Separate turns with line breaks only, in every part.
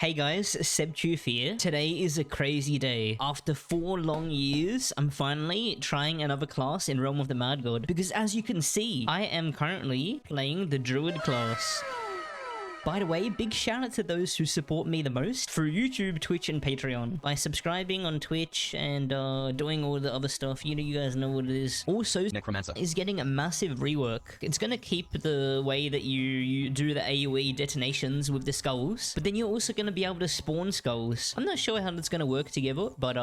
Hey guys, sebchoof here. Today is a crazy day. After 4 long years, I'm finally trying another class in Realm of the Mad God. Because as you can see, I am currently playing the druid class. By the way, big shout out to those who support me the most through YouTube, Twitch, and Patreon. By subscribing on Twitch and doing all the other stuff, you guys know what it is. Also,
Necromancer
is getting a massive rework. It's gonna keep the way that you do the AoE detonations with the skulls, but then you're also gonna be able to spawn skulls. I'm not sure how that's gonna work together, but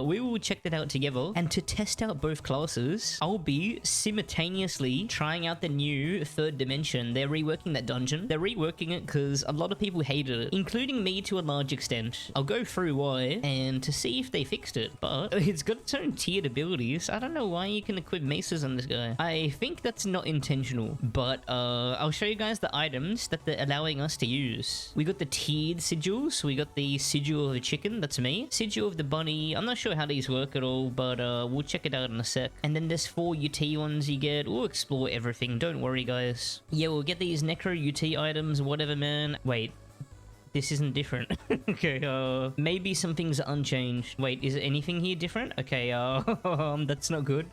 we will check that out together. And to test out both classes, I'll be simultaneously trying out the new third dimension. They're reworking that dungeon. They're reworking it because a lot of people hated it, including me to a large extent. I'll go through why and to see if they fixed it, but it's got its own tiered abilities. I don't know why you can equip maces on this guy. I think that's not intentional, but I'll show you guys the items that they're allowing us to use. We got the tiered sigils. We got the sigil of the chicken, that's me. Sigil of the bunny. I'm not sure how these work at all, but we'll check it out in a sec. And then there's 4 UT ones you get. We'll explore everything, don't worry guys. Yeah, we'll get these necro UT items, whatever man. Wait. This isn't different. Okay, maybe some things are unchanged. Wait, is anything here different? Okay, that's not good.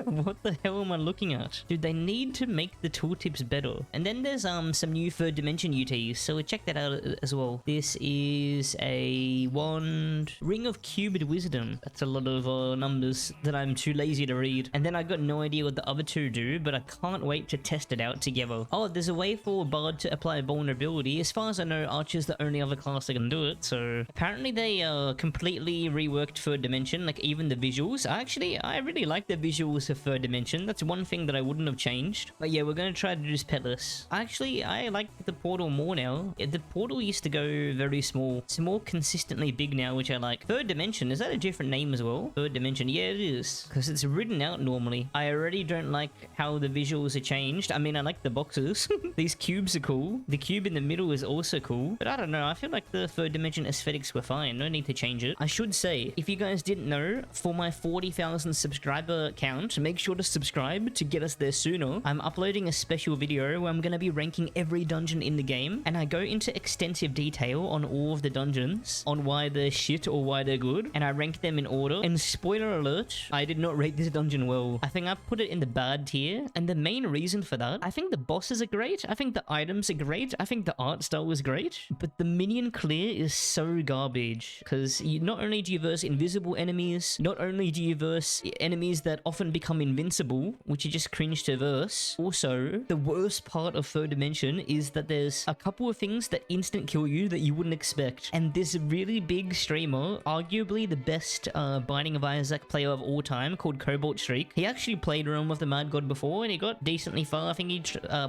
What the hell am I looking at? Dude, they need to make the tooltips better. And then there's some new third dimension UTs, so we'll check that out as well. This is a wand. Ring of Cubed Wisdom. That's a lot of numbers that I'm too lazy to read. And then I got no idea what the other two do, but I can't wait to test it out together. Oh, there's a way for Bard to apply vulnerability. As far as I know, Archer's the only other class that can do it, so apparently they completely reworked third dimension, like even the visuals. I really like the visuals of third dimension. That's one thing that I wouldn't have changed. But yeah, we're gonna try to do this petless. I like the portal more now. The portal used to go very small. It's more consistently big now, which I like. Third dimension, is that a different name as well? Third dimension, yeah it is, because it's written out normally. I already don't like how the visuals are changed. I mean, I like the boxes. These cubes are cool. The cube in the middle is also cool. But I don't know, I feel like the third dimension aesthetics were fine, no need to change it. I should say, if you guys didn't know, for my 40,000 subscriber count, make sure to subscribe to get us there sooner. I'm uploading a special video where I'm going to be ranking every dungeon in the game, and I go into extensive detail on all of the dungeons, on why they're shit or why they're good, and I rank them in order. And spoiler alert, I did not rate this dungeon well. I think I put it in the bad tier, and the main reason for that, I think the bosses are great, I think the items are great, I think the art style is great, but the minion clear is so garbage, because not only do you verse invisible enemies, not only do you verse enemies that often become invincible, which you just cringe to verse, also, the worst part of third dimension is that there's a couple of things that instant kill you that you wouldn't expect. And this really big streamer, arguably the best Binding of Isaac player of all time, called Cobalt Streak, he actually played Realm of the Mad God before, and he got decently far. I think he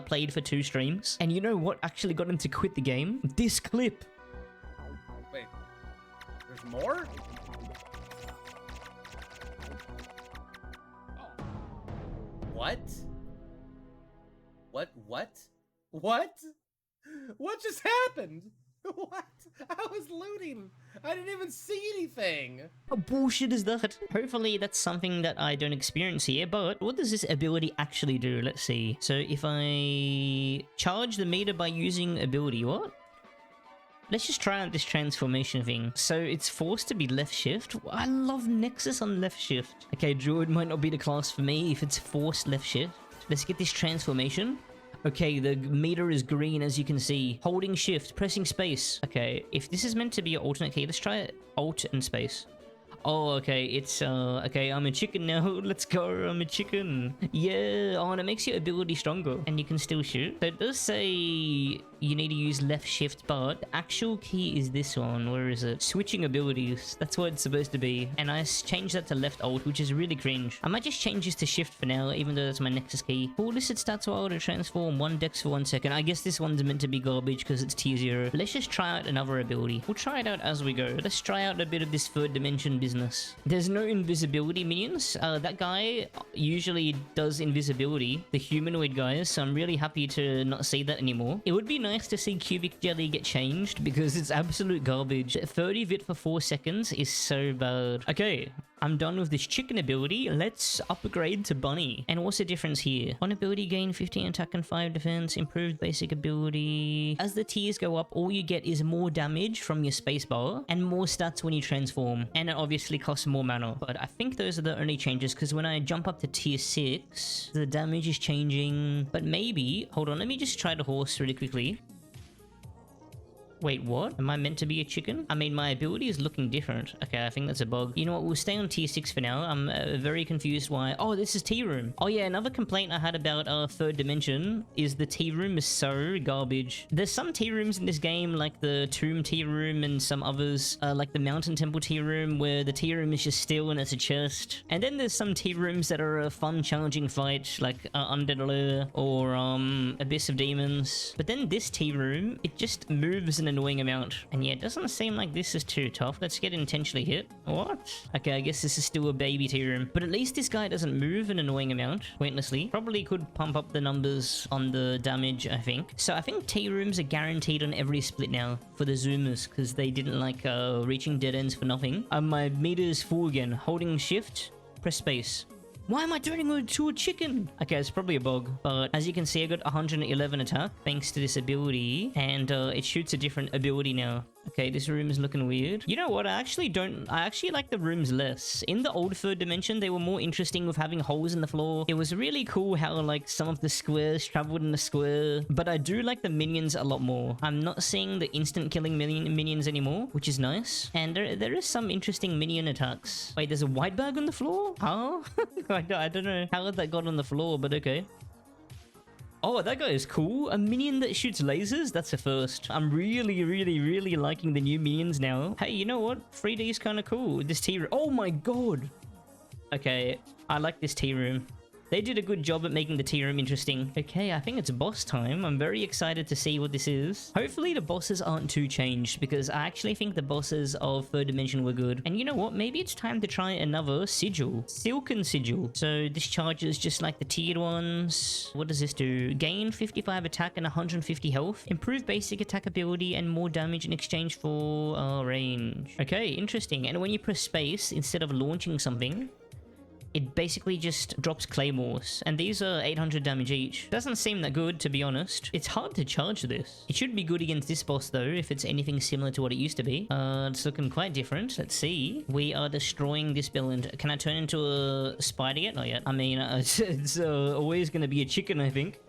played for 2 streams. And you know what actually got him to quit the game? This clip.
Wait, there's more? Oh. What? What just happened? What? I was looting. I didn't even see anything.
What bullshit is that? Hopefully that's something that I don't experience here, but what does this ability actually do? Let's see. So if I charge the meter by using ability, what? Let's just try out this transformation thing. So it's forced to be left shift. I love Nexus on left shift. Okay, druid might not be the class for me if it's forced left shift. Let's get this transformation. Okay, the meter is green as you can see. Holding shift, pressing space. Okay, if this is meant to be an alternate key, let's try it. Alt and space. Oh, okay, it's, okay, I'm a chicken now. Let's go, I'm a chicken. Yeah, oh, and it makes your ability stronger, and you can still shoot. So it does say you need to use left shift, but the actual key is this one. Where is it? Switching abilities. That's what it's supposed to be. And I changed that to left alt, which is really cringe. I might just change this to shift for now, even though that's my Nexus key. Full listed stats while to transform 1 dex for 1 second. I guess this one's meant to be garbage because it's tier 0. Let's just try out another ability. We'll try it out as we go. Let's try out a bit of this third dimension business. There's no invisibility minions. That guy usually does invisibility, the humanoid guys, so I'm really happy to not see that anymore. It would be nice to see cubic jelly get changed because it's absolute garbage. 30 vit for 4 seconds is so bad. Okay, I'm done with this chicken ability. Let's upgrade to bunny. And what's the difference here? On ability gain 15 attack and 5 defense. Improved basic ability. As the tiers go up, all you get is more damage from your spacebar and more stats when you transform. And it obviously costs more mana. But I think those are the only changes because when I jump up to tier 6, the damage is changing. But maybe... Hold on, let me just try the horse really quickly. Wait, what? Am I meant to be a chicken? I mean, my ability is looking different. Okay, I think that's a bug. You know what? We'll stay on tier 6 for now. I'm very confused why... Oh, this is tea room. Oh yeah, another complaint I had about third dimension is the tea room is so garbage. There's some tea rooms in this game, like the tomb tea room and some others, like the mountain temple tea room, where the tea room is just still and it's a chest. And then there's some tea rooms that are a fun, challenging fight, like Undead Lair or Abyss of Demons. But then this tea room, it just moves in an annoying amount. And yeah, it doesn't seem like this is too tough. Let's get intentionally hit. What? Okay, I guess this is still a baby tea room. But at least this guy doesn't move an annoying amount, pointlessly. Probably could pump up the numbers on the damage, I think. So I think tea rooms are guaranteed on every split now for the zoomers, because they didn't like reaching dead ends for nothing. My meter is full again. Holding shift, press space. Why am I turning into a chicken? Okay, it's probably a bug, but as you can see, I got 111 attack thanks to this ability, and it shoots a different ability now. Okay, this room is looking weird. You know what? I actually like the rooms less. In the old third dimension, they were more interesting with having holes in the floor. It was really cool how, like, some of the squares traveled in the square, but I do like the minions a lot more. I'm not seeing the instant killing minions anymore, which is nice. And there is some interesting minion attacks. Wait, there's a white bag on the floor? Huh? I don't know how that got on the floor, but okay. Oh, that guy is cool. A minion that shoots lasers? That's a first. I'm really liking the new minions now. Hey, you know what? 3D is kind of cool. This tea room. Oh my god. Okay, I like this tea room. They did a good job at making the tea room interesting. Okay, I think it's boss time. I'm very excited to see what this is. Hopefully the bosses aren't too changed, because I actually think the bosses of third dimension were good. And you know what? Maybe it's time to try another sigil. Silken sigil. So this charges just like the tiered ones. What does this do? Gain 55 attack and 150 health. Improve basic attack ability and more damage in exchange for range. Okay, interesting. And when you press space, instead of launching something, it basically just drops claymores, and these are 800 damage each. Doesn't seem that good, to be honest. It's hard to charge this. It should be good against this boss, though, if it's anything similar to what it used to be. It's looking quite different. Let's see. We are destroying this build. Can I turn into a spider yet? Not yet. I mean, it's always going to be a chicken, I think.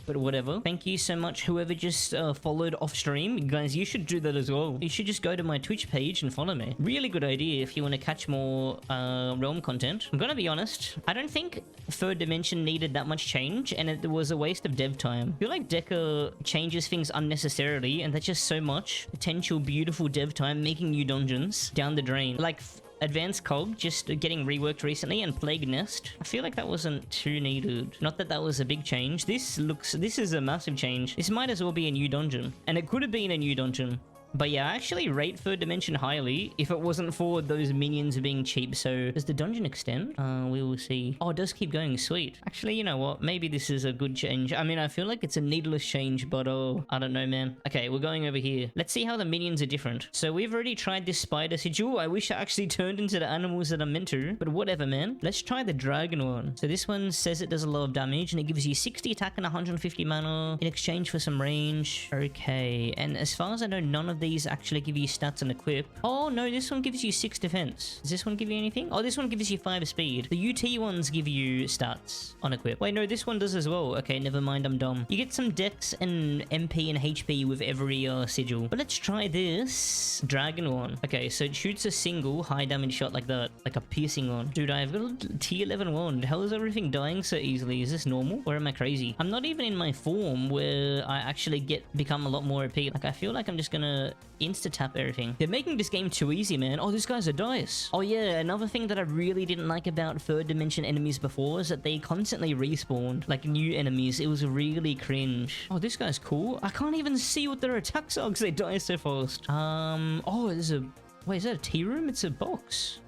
But whatever. Thank you so much, whoever just followed off stream. Guys, you should do that as well. You should just go to my Twitch page and follow me. Really good idea if you want to catch more Realm content. I'm gonna be honest, I don't think third dimension needed that much change, and it was a waste of dev time. I feel like Deca changes things unnecessarily, and that's just so much potential beautiful dev time making new dungeons down the drain. Like Advanced Cog just getting reworked recently, and Plague Nest. I feel like that wasn't too needed. Not that that was a big change. This is a massive change. This might as well be a new dungeon. And it could have been a new dungeon. But yeah, I actually rate third dimension highly if it wasn't for those minions being cheap. So does the dungeon extend? We will see. Oh, it does keep going. Sweet. Actually, you know what? Maybe this is a good change. I mean, I feel like it's a needless change, but oh, I don't know, man. Okay, we're going over here. Let's see how the minions are different. So we've already tried this spider sigil. I wish I actually turned into the animals that I'm meant to, but whatever, man. Let's try the dragon one. So this one says it does a lot of damage, and it gives you 60 attack and 150 mana in exchange for some range. Okay, and as far as I know, none of these actually give you stats and equip. Oh no, this one gives you 6 defense. Does this one give you anything? Oh, this one gives you 5 speed. The UT ones give you stats on equip. Wait, no, this one does as well. Okay, never mind, I'm dumb. You get some dex and MP and HP with every sigil. But let's try this dragon one. Okay, so it shoots a single high damage shot like that, like a piercing one. Dude, I've got a T11 wand. How is everything dying so easily? Is this normal, or am I crazy? I'm not even in my form where I actually become a lot more OP. Like, I feel like I'm just gonna insta-tap everything. They're making this game too easy, man. Oh, this guy's a dice. Oh yeah, another thing that I really didn't like about third dimension enemies before is that they constantly respawned, like new enemies. It was really cringe. Oh, this guy's cool. I can't even see what their attacks are because they die so fast. Oh, there's a... Wait, is that a tea room? It's a box.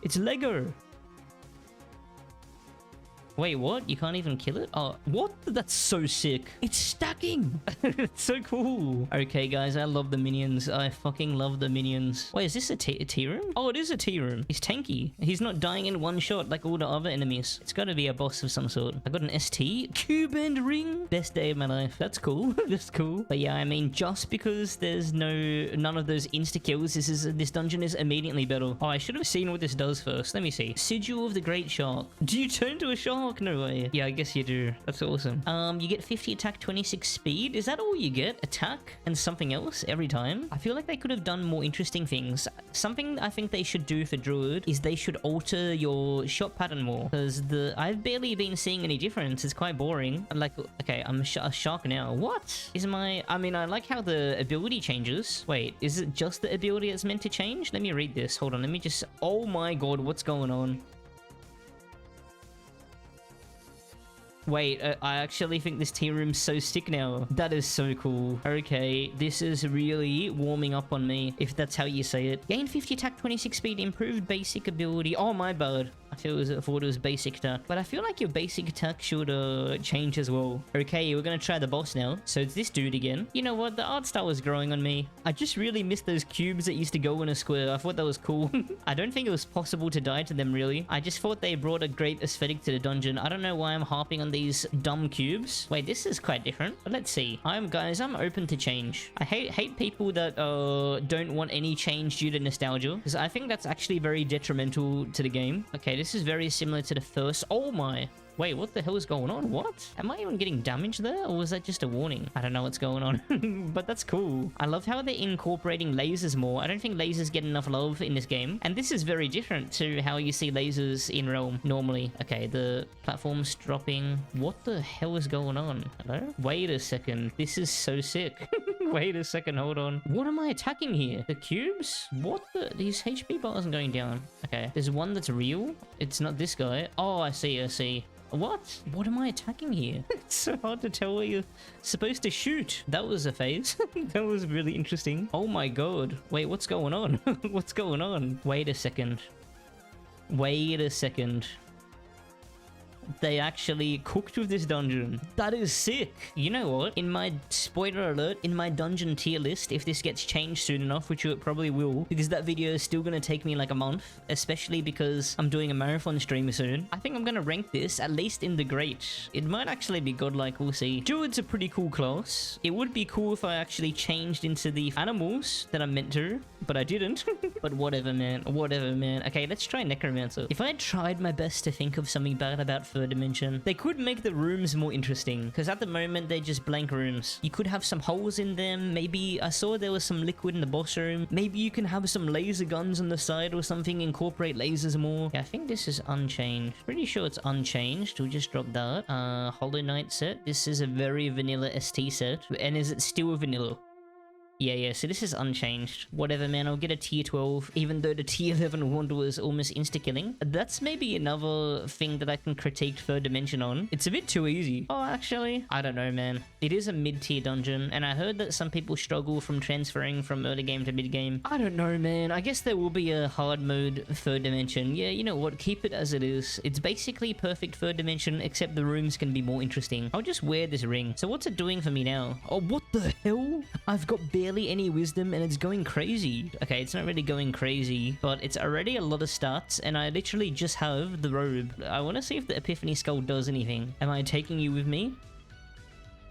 It's Lego. Wait, what? You can't even kill it? Oh, what? That's so sick. It's stacking. It's so cool. Okay, guys, I love the minions. I fucking love the minions. Wait, is this a tea room? Oh, it is a tea room. He's tanky. He's not dying in one shot like all the other enemies. It's got to be a boss of some sort. I got an ST. Cube end ring. Best day of my life. That's cool. That's cool. But yeah, I mean, just because there's none of those insta-kills, this dungeon is immediately better. Oh, I should have seen what this does first. Let me see. Sigil of the Great Shark. Do you turn to a shark? No way. Yeah, I guess you do. That's awesome. You get 50 attack, 26 speed. Is that all you get? Attack and something else every time? I feel like they could have done more interesting things. Something I think they should do for druid is they should alter your shot pattern more, because I've barely been seeing any difference. It's quite boring. I'm like, okay, I'm a shark now. What is I mean, I like how the ability changes. Wait, is it just the ability that's meant to change? Let me read this. Hold on, let me just... Oh my god, what's going on? Wait, I actually think this tea room's so sick now. That is so cool. Okay, this is really warming up on me, if that's how you say it. Gain 50 attack, 26 speed, improved basic ability. Oh, my bad. I thought it was basic attack. But I feel like your basic attack should change as well. Okay, we're gonna try the boss now. So it's this dude again. You know what? The art style is growing on me. I just really miss those cubes that used to go in a square. I thought that was cool. I don't think it was possible to die to them, really. I just thought they brought a great aesthetic to the dungeon. I don't know why I'm harping on these dumb cubes. Wait, this is quite different. But let's see. Guys, I'm open to change. I hate people that don't want any change due to nostalgia, because I think that's actually very detrimental to the game. Okay, this is very similar to the first. Oh my. Wait, what the hell is going on? What? Am I even getting damage there? Or was that just a warning? I don't know what's going on. But that's cool. I love how they're incorporating lasers more. I don't think lasers get enough love in this game. And this is very different to how you see lasers in Realm normally. Okay, the platform's dropping. What the hell is going on? Hello? Wait a second. This is so sick. Wait a second, hold on. What am I attacking here? The cubes? What the? These HP bars are going down. Okay, there's one that's real. It's not this guy. Oh, I see. What? What am I attacking here? It's so hard to tell where you're supposed to shoot. That was a phase. That was really interesting. Oh my god. Wait, what's going on? What's going on? Wait a second. Wait a second. They actually cooked with this dungeon. That is sick. You know what? In my spoiler alert, in my dungeon tier list, if this gets changed soon enough, which it probably will, because that video is still gonna take me like a month, especially because I'm doing a marathon stream soon. I think I'm gonna rank this at least in the great. It might actually be godlike, we'll see. Druid's a pretty cool class. It would be cool if I actually changed into the animals that I'm meant to, but I didn't. But whatever, man. Whatever, man. Okay, let's try necromancer. If I tried my best to think of something bad about third dimension, they could make the rooms more interesting, because at the moment they're just blank rooms. You could have some holes in them. Maybe I saw there was some liquid in the boss room. Maybe you can have some laser guns on the side or something, incorporate lasers more. Yeah, I think this is unchanged. Pretty sure it's unchanged. We'll just drop that. Hollow Knight set. This is a very vanilla ST set. And is it still vanilla? Yeah, so this is unchanged. Whatever, man, I'll get a tier 12, even though the tier 11 wand was almost insta-killing. That's maybe another thing that I can critique third dimension on. It's a bit too easy. Oh, actually, I don't know, man. It is a mid-tier dungeon, and I heard that some people struggle from transferring from early game to mid-game. I don't know, man. I guess there will be a hard mode third dimension. Yeah, you know what? Keep it as it is. It's basically perfect third dimension, except the rooms can be more interesting. I'll just wear this ring. So what's it doing for me now? Oh, what the hell? I've got barely any wisdom and it's going crazy. Okay, it's not really going crazy, but it's already a lot of stats and I literally just have the robe. I want to see if the Epiphany Skull does anything. Am I taking you with me?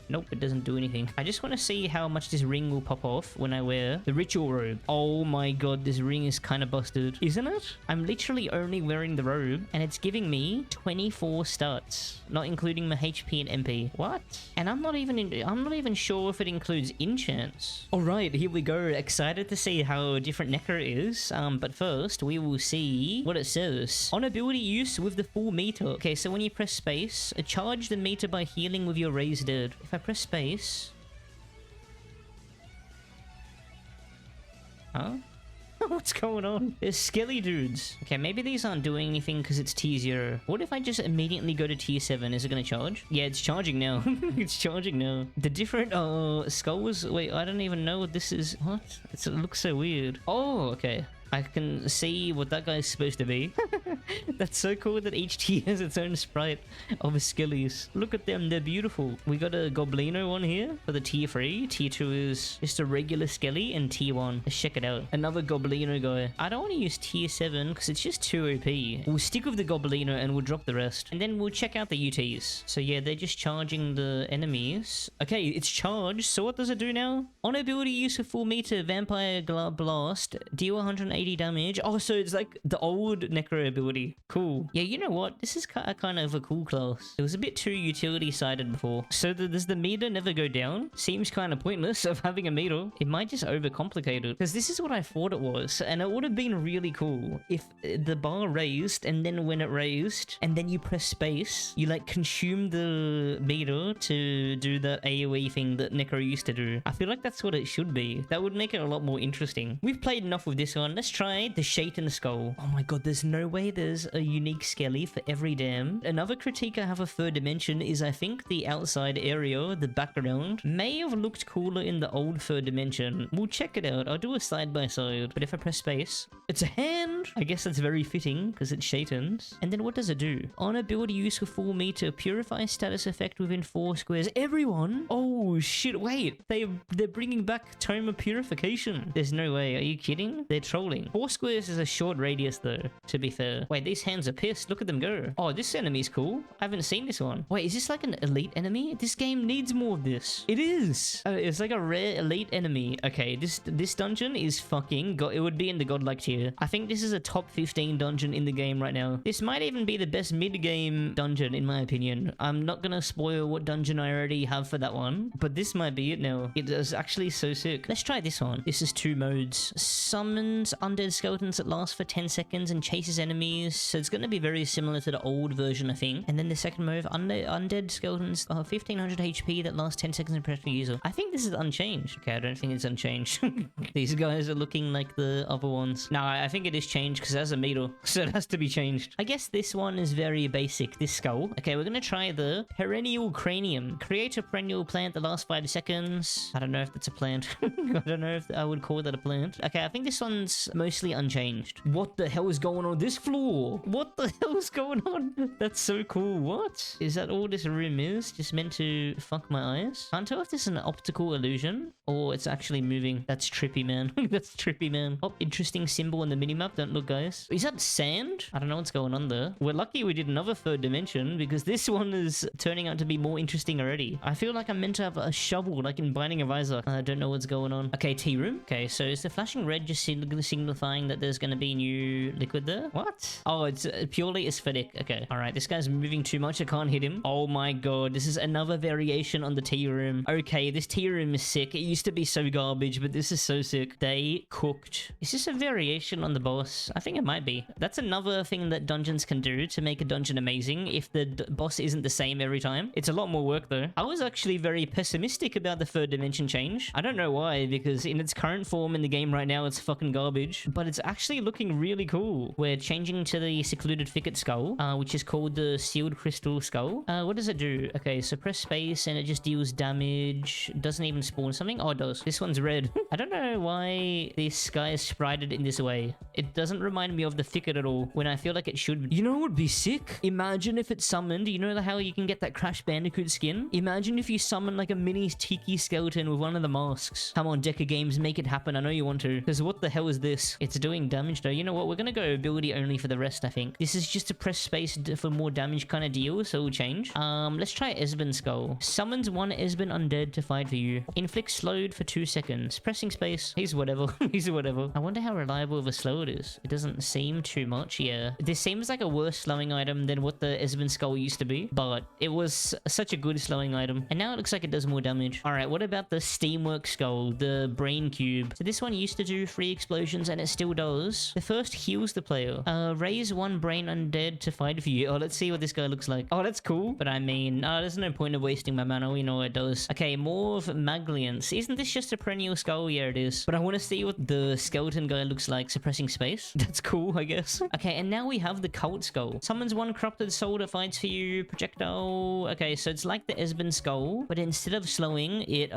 Nope, it doesn't do anything. I just want to see how much this ring will pop off when I wear the ritual robe. Oh my god, this ring is kind of busted, isn't it? I'm literally only wearing the robe and it's giving me 24 stats, not including my HP and MP. What? And I'm not even sure if it includes enchants. All right, here we go. Excited to see how different Necro is. But first we will see what it says. On ability use with the full meter. Okay, so when you press space, charge the meter by healing with your raised dead. If I press space... Huh? What's going on? There's skelly dudes. Okay, maybe these aren't doing anything because it's tier 0. What if I just immediately go to tier 7? Is it going to charge? Yeah, it's charging now. It's charging now. The different skulls... Wait, I don't even know what this is. What? It looks so weird. Oh, okay. I can see what that guy's supposed to be. That's so cool that each tier has its own sprite of skillies. Look at them, they're beautiful. We got a Goblino one here for the tier 3. Tier 2 is just a regular skelly, and tier 1. Let's check it out. Another Goblino guy. I don't want to use tier 7 because it's just too OP. We'll stick with the Goblino and we'll drop the rest. And then we'll check out the UTs. So yeah, they're just charging the enemies. Okay, it's charged. So what does it do now? On ability use for full meter, Vampire Blast, deal 180 damage. Oh, so it's like the old Necro ability. Cool. Yeah, you know what? This is kind of a cool class. It was a bit too utility-sided before. So does the meter never go down? Seems kind of pointless of having a meter. It might just overcomplicate it. Because this is what I thought it was. And it would have been really cool if the bar raised, and then when it raised, and then you press space, you like consume the meter to do that AoE thing that Necro used to do. I feel like that's what it should be. That would make it a lot more interesting. We've played enough with this one. Let's try the Shaitan Skull. Oh my god, there's no way there's a unique skelly for every dam. Another critique I have of third dimension is I think the outside area, the background, may have looked cooler in the old third dimension. We'll check it out. I'll do a side by side. But if I press space, it's a hand. I guess that's very fitting because it's Shaitan's. And then what does it do? On ability use for full meter, purify status effect within 4 squares. Everyone? Oh shit, wait. They're bringing back Tome of Purification. There's no way. Are you kidding? They're trolling. 4 squares is a short radius though, to be fair. Wait, these hands are pissed. Look at them go. Oh, this enemy's cool. I haven't seen this one. Wait, is this like an elite enemy? This game needs more of this. It is. It's like a rare elite enemy. Okay, this dungeon is fucking it would be in the godlike tier. I think this is a top 15 dungeon in the game right now. This might even be the best mid-game dungeon in my opinion. I'm not gonna spoil what dungeon I already have for that one, but this might be it now. It is actually so sick. Let's try this one. This is 2 modes. Summons undead skeletons that last for 10 seconds and chases enemies. So it's gonna be very similar to the old version, I think. And then the second move, undead skeletons 1500 HP that last 10 seconds and press the user. I think this is unchanged. Okay, I don't think it's unchanged. These guys are looking like the other ones. No, I think it is changed because it has a meter, so it has to be changed. I guess this one is very basic, this skull. Okay, we're gonna try the perennial cranium. Create a perennial plant that lasts 5 seconds. I don't know if that's a plant. I don't know if I would call that a plant. Okay, I think this one's mostly unchanged. What the hell is going on this floor? What the hell is going on? That's so cool. What? Is that all this room is? Just meant to fuck my eyes? Can't tell if this is an optical illusion or it's actually moving. That's trippy, man. That's trippy, man. Oh, interesting symbol on the minimap. Don't look, guys. Is that sand? I don't know what's going on there. We're lucky we did another third dimension because this one is turning out to be more interesting already. I feel like I'm meant to have a shovel like in Binding of Isaac. I don't know what's going on. Okay, tea room. Okay, so is the flashing red just signifying that there's going to be new liquid there? What? Oh, it's purely aesthetic. Okay. All right. This guy's moving too much. I can't hit him. Oh my god. This is another variation on the tea room. Okay, this tea room is sick. It used to be so garbage, but this is so sick. They cooked. Is this a variation on the boss? I think it might be. That's another thing that dungeons can do to make a dungeon amazing if the boss isn't the same every time. It's a lot more work though. I was actually very pessimistic about the third dimension change. I don't know why, because in its current form in the game right now, it's fucking garbage, but it's actually looking really cool. We're changing to the secluded thicket skull, which is called the sealed crystal skull. What does it do? Okay, so press space and it just deals damage. Doesn't even spawn something. Oh, it does. This one's red. I don't know why this guy is sprited in this way. It doesn't remind me of the thicket at all when I feel like it should. You know what would be sick? Imagine if it summoned, you know how you can get that Crash Bandicoot skin? Imagine if you summon like a mini tiki skeleton with one of the masks. Come on, Deca Games, make it happen. I know you want to. Because what the hell is this? It's doing damage though. You know what? We're gonna go ability only for the rest, I think. This is just to press space for more damage kind of deal, so we'll change. Let's try Esben Skull. Summons 1 Esben undead to fight for you. Inflict slowed for 2 seconds. Pressing space. He's whatever. He's whatever. I wonder how reliable of a slow it is. It doesn't seem too much, yeah. This seems like a worse slowing item than what the Esben Skull used to be, but it was such a good slowing item. And now it looks like it does more damage. Alright, what about the Steamwork Skull, the Brain Cube? So this one used to do 3 explosions and it still does. The first heals the player. Raise 1 brain undead to fight for you. Oh, let's see what this guy looks like. Oh, that's cool. But I mean, there's no point of wasting my mana. We know what it does. Okay, more of Magliance. Isn't this just a perennial skull? Yeah, it is. But I want to see what the skeleton guy looks like. Suppressing space. That's cool, I guess. Okay, and now we have the Cult Skull. Summons 1 corrupted soul that fights for you. Projectile. Okay, so it's like the Esben Skull, but instead of slowing, it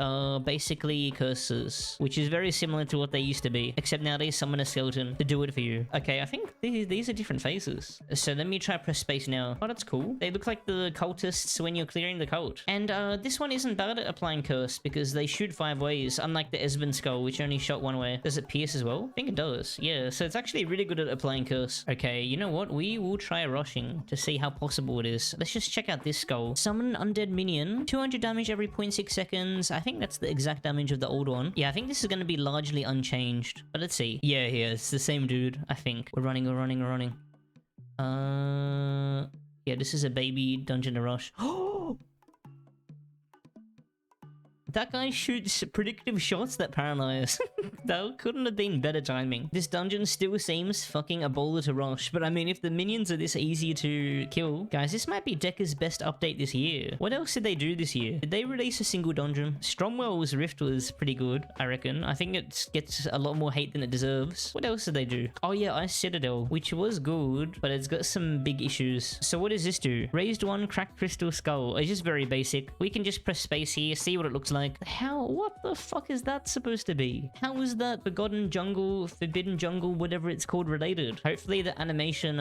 basically curses, which is very similar to what they used to be. Except now they summon a skeleton to do it for you. Okay, I think these are different phases. So let me try press space now. Oh, that's cool. They look like the cultists when you're clearing the cult. And this one isn't bad at applying curse because they shoot 5 ways, unlike the Esben skull, which only shot 1 way. Does it pierce as well? I think it does. Yeah, so it's actually really good at applying curse. Okay, you know what? We will try rushing to see how possible it is. Let's just check out this skull. Summon undead minion. 200 damage every 0.6 seconds. I think that's the exact damage of the old one. Yeah, I think this is going to be largely unchanged. But let's see. Yeah, it's the same dude, I think. We're running. Yeah, this is a baby dungeon to rush. Oh! That guy shoots predictive shots that paralyze. That couldn't have been better timing. This dungeon still seems fucking a bowler to rush, but I mean, if the minions are this easy to kill... Guys, this might be Decker's best update this year. What else did they do this year? Did they release a single dungeon? Stromwell's Rift was pretty good, I reckon. I think it gets a lot more hate than it deserves. What else did they do? Oh yeah, Ice Citadel, which was good, but it's got some big issues. So what does this do? Raised 1, cracked crystal skull. It's just very basic. We can just press space here, see what it looks like. What the fuck is that supposed to be? How is that Forbidden Jungle, whatever it's called, related? Hopefully the animation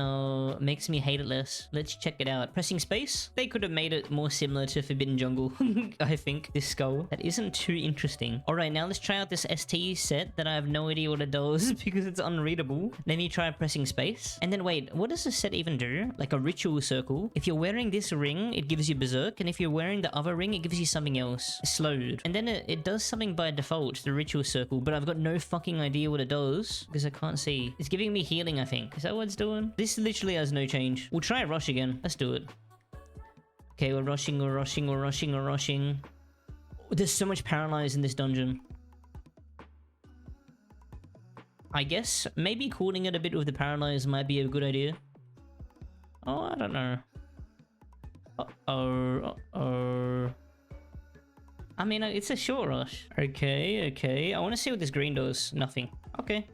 makes me hate it less. Let's check it out. Pressing space? They could have made it more similar to Forbidden Jungle. I think. This skull. That isn't too interesting. Alright, now let's try out this ST set that I have no idea what it does because it's unreadable. Let me try pressing space. And then wait, what does this set even do? Like a ritual circle. If you're wearing this ring, it gives you berserk, and if you're wearing the other ring, it gives you something else. Slowed. And then it does something by default, the ritual circle, but I've got no fucking idea what it does because I can't see. It's giving me healing, I think. Is that what it's doing? This literally has no change. We'll try rush again. Let's do it. Okay, we're rushing. There's so much paralyze in this dungeon. I guess maybe cooling it a bit with the paralyze might be a good idea. Oh, I don't know. I mean, it's a short rush. Okay. I want to see what this green does. Nothing. Okay.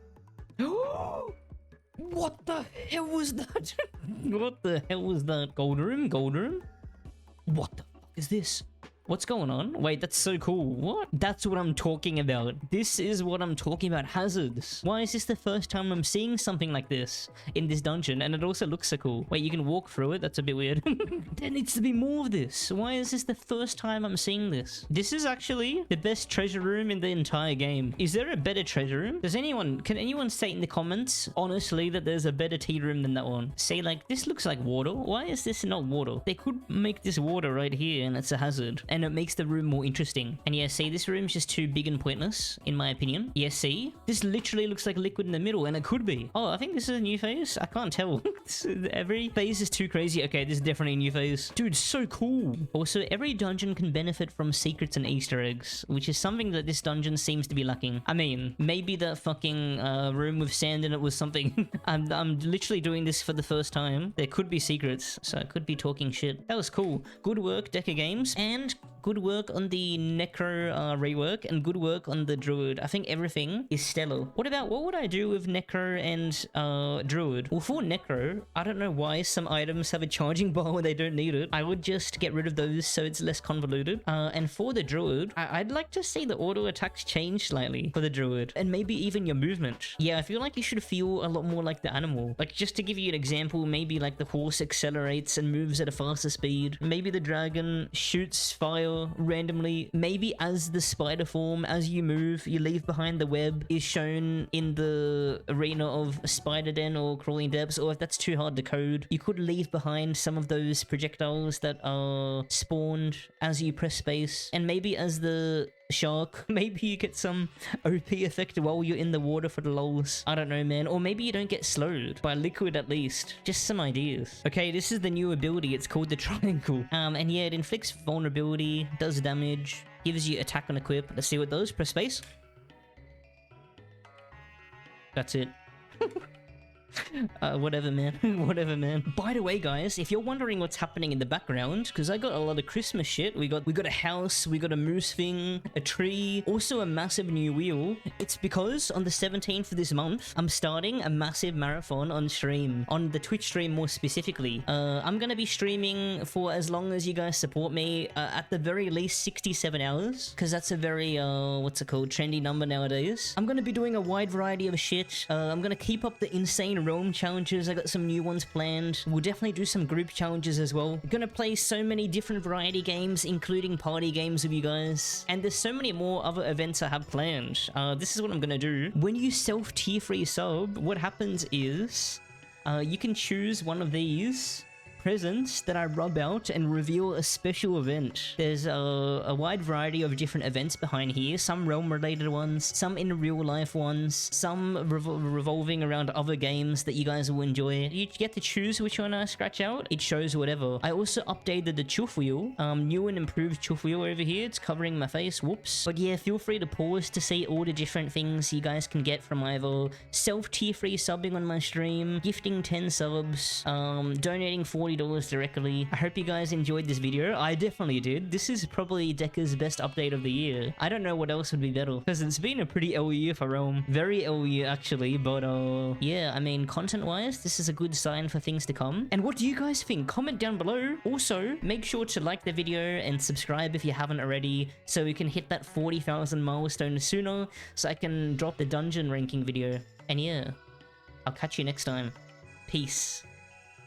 What the hell was that? What the hell was that? Gold room? What the fuck is this? What's going on? Wait, that's so cool. What? That's what I'm talking about. This is what I'm talking about. Hazards. Why is this the first time I'm seeing something like this in this dungeon? And it also looks so cool. Wait, you can walk through it? That's a bit weird. There needs to be more of this. Why is this the first time I'm seeing this? This is actually the best treasure room in the entire game. Is there a better treasure room? Can anyone say in the comments, honestly, that there's a better tea room than that one? Say like, this looks like water. Why is this not water? They could make this water right here and it's a hazard. And it makes the room more interesting. And yeah, see, this room's just too big and pointless, in my opinion. Yeah, see? This literally looks like liquid in the middle, and it could be. Oh, I think this is a new phase? I can't tell. Every phase is too crazy. Okay, this is definitely a new phase. Dude, so cool. Also, every dungeon can benefit from secrets and Easter eggs, which is something that this dungeon seems to be lacking. I mean, maybe the fucking room with sand in it was something. I'm literally doing this for the first time. There could be secrets, so I could be talking shit. That was cool. Good work, Decker Games, and good work on the Necro rework, and good work on the Druid. I think everything is stellar. What would I do with Necro and Druid? Well, for Necro, I don't know why some items have a charging bar when they don't need it. I would just get rid of those so it's less convoluted. And for the Druid, I'd like to see the auto attacks change slightly for the Druid, and maybe even your movement. Yeah, I feel like you should feel a lot more like the animal. Like, just to give you an example, maybe like the horse accelerates and moves at a faster speed. Maybe the dragon shoots fire randomly. Maybe as the spider form, as you move, you leave behind the web is shown in the arena of Spider Den or Crawling Depths, or if that's too hard to code, you could leave behind some of those projectiles that are spawned as you press space. And maybe as the shark, maybe you get some OP effect while you're in the water for the lols. I don't know, man. Or maybe you don't get slowed by liquid, at least. Just some ideas. Okay, this is the new ability. It's called the triangle. And yeah, it inflicts vulnerability, does damage, gives you attack on equip. Let's see what those. Press space. That's it. Whatever, man. Whatever, man. By the way, guys, if you're wondering what's happening in the background, because I got a lot of Christmas shit. We got a house, we got a moose thing, a tree, also a massive new wheel. It's because on the 17th of this month, I'm starting a massive marathon on stream, on the Twitch stream more specifically. I'm gonna be streaming for as long as you guys support me, at the very least 67 hours, because that's a very, what's it called, trendy number nowadays. I'm gonna be doing a wide variety of shit. I'm gonna keep up the insane realm challenges. I got some new ones planned. We'll definitely do some group challenges as well. I'm gonna play so many different variety games, including party games with you guys. And there's so many more other events I have planned. This is what I'm gonna do. When you self-tier 3 sub, what happens is, you can choose one of these presents that I rub out and reveal a special event. There's a wide variety of different events behind here, some realm related ones, some in real life ones, some revolving around other games that you guys will enjoy. You get to choose which one I scratch out. It shows whatever. I also updated the chuff wheel, new and improved chuff wheel over here. It's covering my face, whoops. But yeah, feel free to pause to see all the different things you guys can get from either self-tier 3 subbing on my stream, gifting 10 subs, donating $40 directly. I hope you guys enjoyed this video. I definitely did. This is probably Decker's best update of the year. I don't know what else would be better, because it's been a pretty L year for Realm. Very L year actually, but yeah, I mean, content-wise, this is a good sign for things to come. And what do you guys think? Comment down below. Also, make sure to like the video and subscribe if you haven't already, so we can hit that 40,000 milestone sooner, so I can drop the dungeon ranking video. And yeah, I'll catch you next time. Peace.